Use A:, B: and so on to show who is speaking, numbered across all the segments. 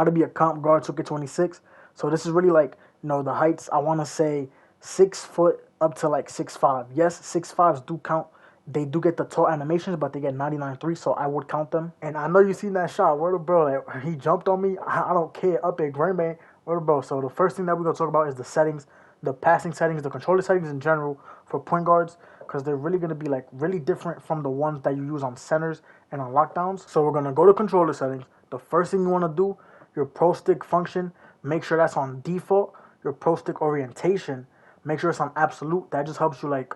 A: how to be a comp guard 2K26. So this is really like, the heights. I want to say 6 foot up to like 6'5". Yes, 6'5s do count. They do get the tall animations, but they get 99.3, so I would count them. And I know you seen that shot. Where the bro, like, he jumped on me. I don't care. Up at Green Bay. Where the bro. So the first thing that we're going to talk about is the settings, the passing settings, the controller settings in general for point guards, because they're really going to be like really different from the ones that you use on centers and on lockdowns. So we're going to go to controller settings. The first thing you want to do, your pro stick function, make sure that's on default. Your pro stick orientation, make sure it's on absolute. That just helps you like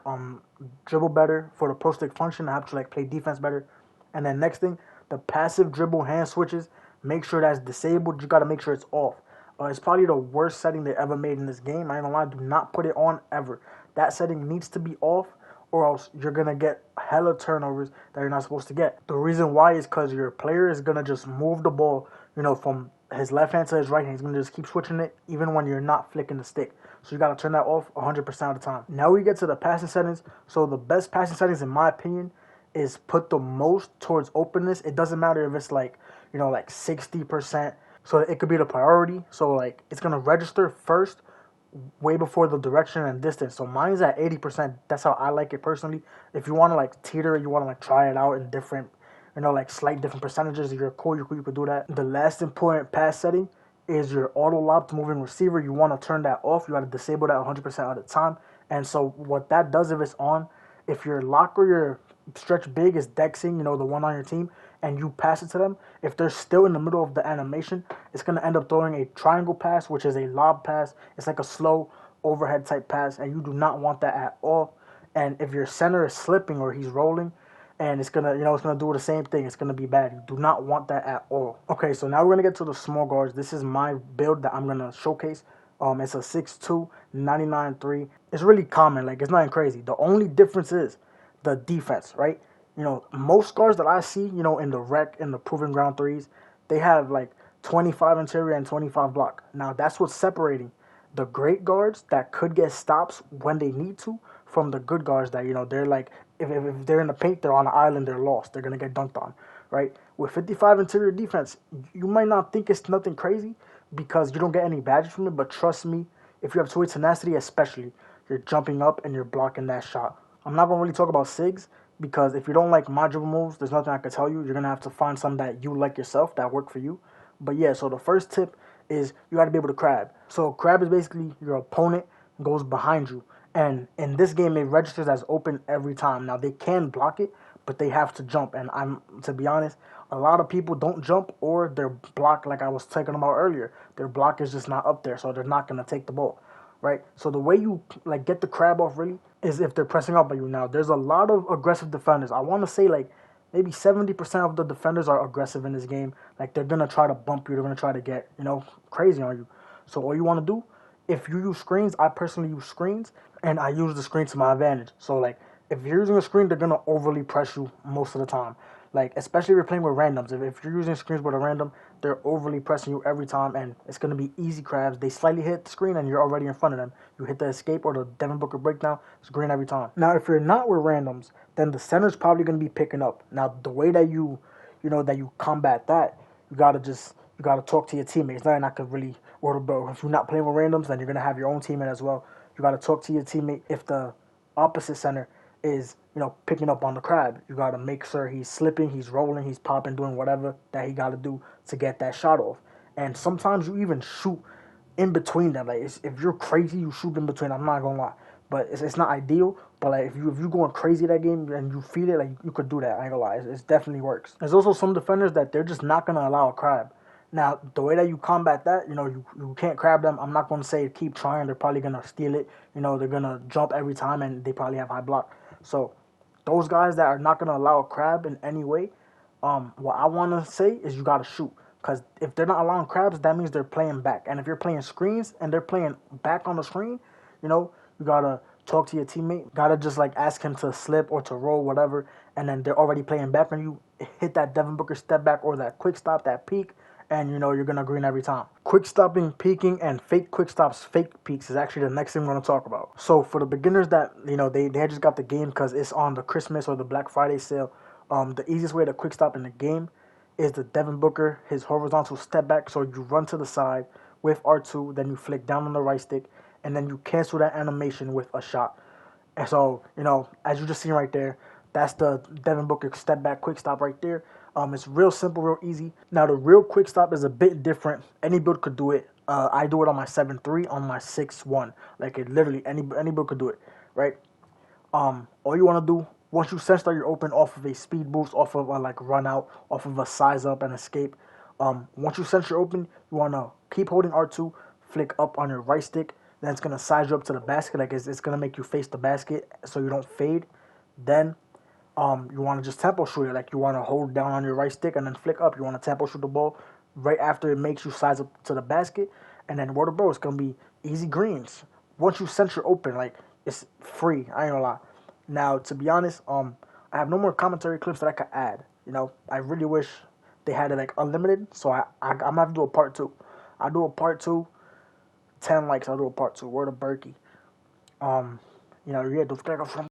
A: dribble better for the pro stick function. That helps you like play defense better. And then next thing, the passive dribble hand switches, make sure that's disabled. You gotta make sure it's off. It's probably the worst setting they ever made in this game. I ain't gonna lie, do not put it on ever. That setting needs to be off, or else you're gonna get hella turnovers that you're not supposed to get. The reason why is because your player is gonna just move the ball, from his left hand to his right hand. He's gonna just keep switching it even when you're not flicking the stick. So you gotta turn that off 100% of the time. Now we get to the passing settings. So the best passing settings, in my opinion, is put the most towards openness. It doesn't matter if it's like, like 60%. So it could be the priority. So like it's gonna register first, way before the direction and distance. So mine's at 80%. That's how I like it personally. If you want to like teeter, you want to like try it out in different, like slight different percentages, if you're cool, you could do that. The last important pass setting is your auto lob to moving receiver. You want to turn that off. You got to disable that 100% of the time. And so what that does, if it's on, if your lock or your stretch big is dexing, the one on your team, and you pass it to them, if they're still in the middle of the animation, it's going to end up throwing a triangle pass, which is a lob pass. It's like a slow overhead type pass, and you do not want that at all. And if your center is slipping or he's rolling, and it's gonna, it's gonna do the same thing. It's gonna be bad. You do not want that at all. Okay, so now we're gonna get to the small guards. This is my build that I'm gonna showcase. It's a 6'2", 99.3. It's really common. Like, it's nothing crazy. The only difference is the defense, right? Most guards that I see, in the rec, in the proving ground threes, they have like 25 interior and 25 block. Now that's what's separating the great guards that could get stops when they need to from the good guards that, they're like, if they're in the paint, they're on the island, they're lost. They're going to get dunked on, right? With 55 interior defense, you might not think it's nothing crazy because you don't get any badges from it, but trust me, if you have two-way tenacity, especially, you're jumping up and you're blocking that shot. I'm not going to really talk about SIGs because if you don't like my dribble moves, there's nothing I can tell you. You're going to have to find some that you like yourself that work for you. But yeah, so the first tip is you got to be able to crab. So crab is basically your opponent goes behind you. And in this game, it registers as open every time. Now, they can block it, but they have to jump. And to be honest, a lot of people don't jump or their block, like I was talking about earlier, their block is just not up there, so they're not going to take the ball, right? So the way you like get the crab off really is if they're pressing up on you. Now, there's a lot of aggressive defenders. I want to say like maybe 70% of the defenders are aggressive in this game. Like, they're going to try to bump you. They're going to try to get, crazy on you. So all you want to do, if you use screens, I personally use screens, and I use the screen to my advantage. So, like, if you're using a screen, they're going to overly press you most of the time. Like, especially if you're playing with randoms. If you're using screens with a random, they're overly pressing you every time, and it's going to be easy crabs. They slightly hit the screen, and you're already in front of them. You hit the escape or the Devin Booker breakdown, it's green every time. Now, if you're not with randoms, then the center's probably going to be picking up. Now, the way that you combat that, you got to talk to your teammates. Nothing I could really order, bro. If you're not playing with randoms, then you're going to have your own teammate as well. You got to talk to your teammate. If the opposite center is, picking up on the crab, you got to make sure he's slipping, he's rolling, he's popping, doing whatever that he got to do to get that shot off. And sometimes you even shoot in between them. Like, if you're crazy, you shoot in between. I'm not going to lie. But it's not ideal. But like if you going crazy that game and you feel it, like you could do that. I ain't gonna lie, it definitely works. There's also some defenders that they're just not gonna allow a crab. Now the way that you combat that, you can't crab them. I'm not gonna say keep trying. They're probably gonna steal it. They're gonna jump every time and they probably have high block. So those guys that are not gonna allow a crab in any way, what I wanna say is you gotta shoot. Because if they're not allowing crabs, that means they're playing back. And if you're playing screens and they're playing back on the screen, you gotta talk to your teammate. Gotta just like ask him to slip or to roll, whatever. And then they're already playing back on you. Hit that Devin Booker step back or that quick stop, that peak, and you're gonna green every time. Quick stopping, peaking, and fake quick stops, fake peaks is actually the next thing we're gonna talk about. So for the beginners that they just got the game because it's on the Christmas or the Black Friday sale, the easiest way to quick stop in the game is the Devin Booker, his horizontal step back. So you run to the side with R2, then you flick down on the right stick, and then you cancel that animation with a shot. And so, as you just seen right there, that's the Devin Booker step back quick stop right there. It's real simple, real easy. Now the real quick stop is a bit different. Any build could do it. I do it on my 7.3, on my 6.1. Like it literally any build could do it, right? All you want to do once you sense that you're open off of a speed boost, off of a like run out, off of a size up and escape. Once you sense you're open, you want to keep holding R2, flick up on your right stick. Then it's gonna size you up to the basket, like it's gonna make you face the basket so you don't fade. Then you want to just tempo shoot it, like you want to hold down on your right stick and then flick up. You want to tempo shoot the ball right after it makes you size up to the basket, and then word of bro, it's gonna be easy greens. Once you sense you're open, like it's free. I ain't gonna lie. Now, to be honest, I have no more commentary clips that I could add. I really wish they had it like unlimited. So I'm gonna have to do a part two. I'll do a part two. 10 likes. I'll do a part two. Word of Berkey. Yeah, don't forget